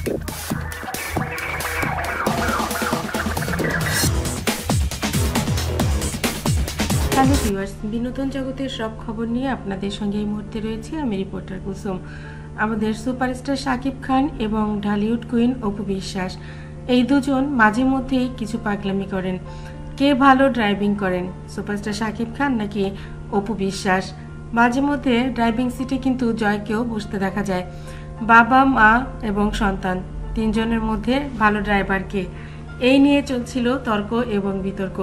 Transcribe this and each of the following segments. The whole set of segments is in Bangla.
হ্যালো ভিউয়ার্স, বিনোদন জগতের সব খবর নিয়ে আপনাদের সঙ্গে এই মুহূর্তে রয়েছে আমি রিপোর্টার কুসুম। আমাদের সুপারস্টার শাকিব খান এবং ঢালিউড কুইন অপু বিশ্বাস, এই দুজন মাঝে মধ্যেই কিছু পাগলামি করেন। কে ভালো ড্রাইভিং করেন, সুপারস্টার শাকিব খান নাকি অপু বিশ্বাস? মাঝে মধ্যে ড্রাইভিং সিটে কিন্তু জয়কেও বসতে দেখা যায়। বাবা, মা এবং সন্তান তিনজনের মধ্যে ভালো ড্রাইভার কে? এই নিয়ে চলছিল তর্ক এবং বিতর্ক।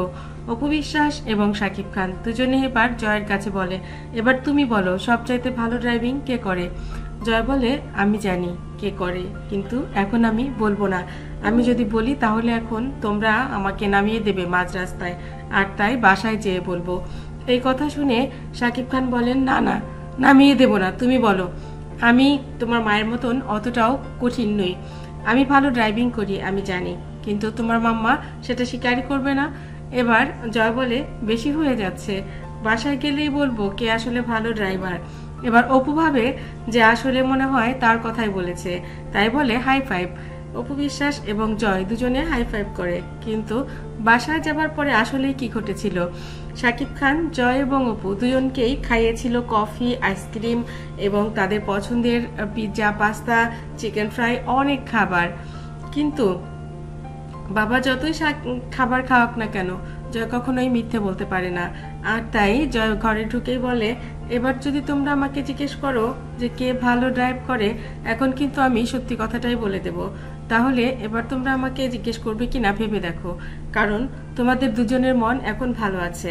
অপু বিশ্বাস এবং শাকিব খান দুজনে এবার জয়ের কাছে বলে, এবার তুমি বলো সবচাইতে ভালো ড্রাইভিং কে করে? জয় বলে, আমি জানি কে করে, কিন্তু এখন আমি বলবো না। আমি যদি বলি তাহলে এখন তোমরা আমাকে নামিয়ে দেবে মাঝ রাস্তায়, আর তাই বাসায় যেয়ে বলবো। এই কথা শুনে শাকিব খান বলেন, না না, নামিয়ে দেব না, তুমি বলো। আমি তোমার মায়ের মতন অতটাও কঠিন নই, আমি ভালো ড্রাইভিং করি, আমি জানি, কিন্তু তোমার মাম্মা সেটা স্বীকারই করবে না। এবার জয় বলে, বেশি হয়ে যাচ্ছে, বাসায় গেলেই বলবো কে আসলে ভালো ড্রাইভার। এবার অপু ভাবে যে আসলে মনে হয় তার কথাই বলেছে, তাই বলে হাই ফাইভ। অপু বিশ্বাস এবং জয় দুজনে হাই ফাইভ করে, কিন্তু বাসায় যাবার পরে আসলেই কি ঘটেছিল? শাকিব খান জয় এবং অপু দুজনকেই খাইয়েছিল কফি, আইসক্রিম এবং তাদের পছন্দের পিৎজা, পাস্তা, চিকেন ফ্রাই, অনেক খাবার। কিন্তু বাবা যতই খাবার খাওয়াক না কেন, জয় কখনোই মিথ্যে বলতে পারে না। আর তাই জয় ঘরে ঢুকেই বলে, এবার যদি তোমরা আমাকে জিজ্ঞেস করো যে কে ভালো ড্রাইভ করে, এখন কিন্তু আমি সত্যি কথাটাই বলে দেব। তাহলে এবার তোমরা আমাকে জিজ্ঞেস করবে কিনা ভেবে দেখো, কারণ তোমাদের দুজনের মন এখন ভালো আছে।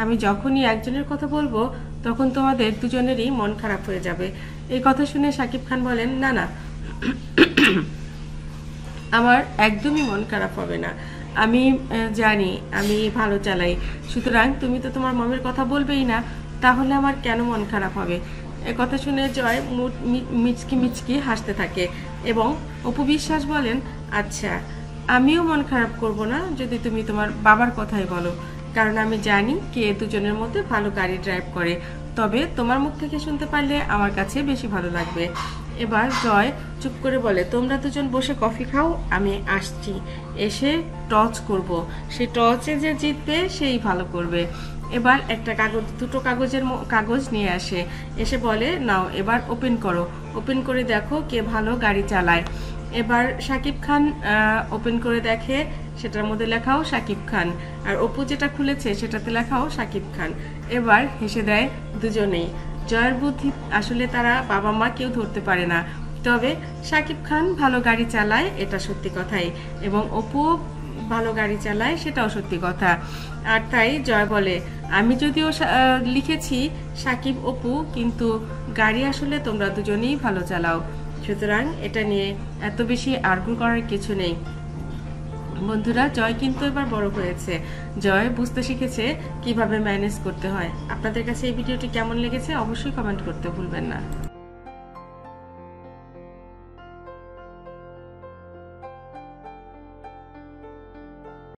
আমি যখনই একজনের কথা বলবো তখন তোমাদের দুজনেরই মন খারাপ হয়ে যাবে। এই কথা শুনে শাকিব খান বলেন, না না, আমার একদমই মন খারাপ হবে না। আমি জানি আমি ভালো চালাই, সুতরাং তুমি তো তোমার মমের কথা বলবেই না, তাহলে আমার কেন মন খারাপ হবে? এ কথা শুনে জয় মিচকি মিচকি হাসতে থাকে এবং অপু বিশ্বাস বলেন, আচ্ছা, আমিও মন খারাপ করব না যদি তুমি তোমার বাবার কথাই বলো, কারণ আমি জানি কে দুজনের মধ্যে ভালো গাড়ি ড্রাইভ করে। তবে তোমার মুখ থেকে শুনতে পারলে আমার কাছে বেশি ভালো লাগবে। এবার জয় চুপ করে বলে, তোমরা দুজন বসে কফি খাও, আমি আসছি, এসে টস করব, সেই টসে যে জিতবে সেই ভালো করবে। এবার একটা দুটো কাগজ নিয়ে আসে, এসে বলে, নাও এবার ওপেন করো, ওপেন করে দেখো কে ভালো গাড়ি চালায়। এবার শাকিব খান ওপেন করে দেখে, সেটার মধ্যে লেখাও শাকিব খান, আর অপু যেটা খুলেছে সেটাতে লেখাও শাকিব খান। এবার হেসে দেয় দুজনেই। জয়ের বুদ্ধি আসলে তারা বাবা মা কেউ ধরতে পারে না, তবে শাকিব খান ভালো গাড়ি চালায় এটা সত্যি কথাই, এবং অপু ভালো গাড়ি চালায় সেটাও সত্যি কথা। আর তাই জয় বলে, আমি যদিও লিখেছি শাকিব অপু, কিন্তু গাড়ি আসলে তোমরা দুজনেই ভালো চালাও, সুতরাং এটা নিয়ে এত বেশি আর্গুমেন্ট করার কিছু নেই। বন্ধুরা, জয় কিন্তু এবার বড় হয়েছে, জয় বুঝতে শিখেছে কিভাবে ম্যানেজ করতে হয়। আপনাদের কাছে এই ভিডিওটি কেমন লেগেছে অবশ্যই কমেন্ট করতে ভুলবেন না।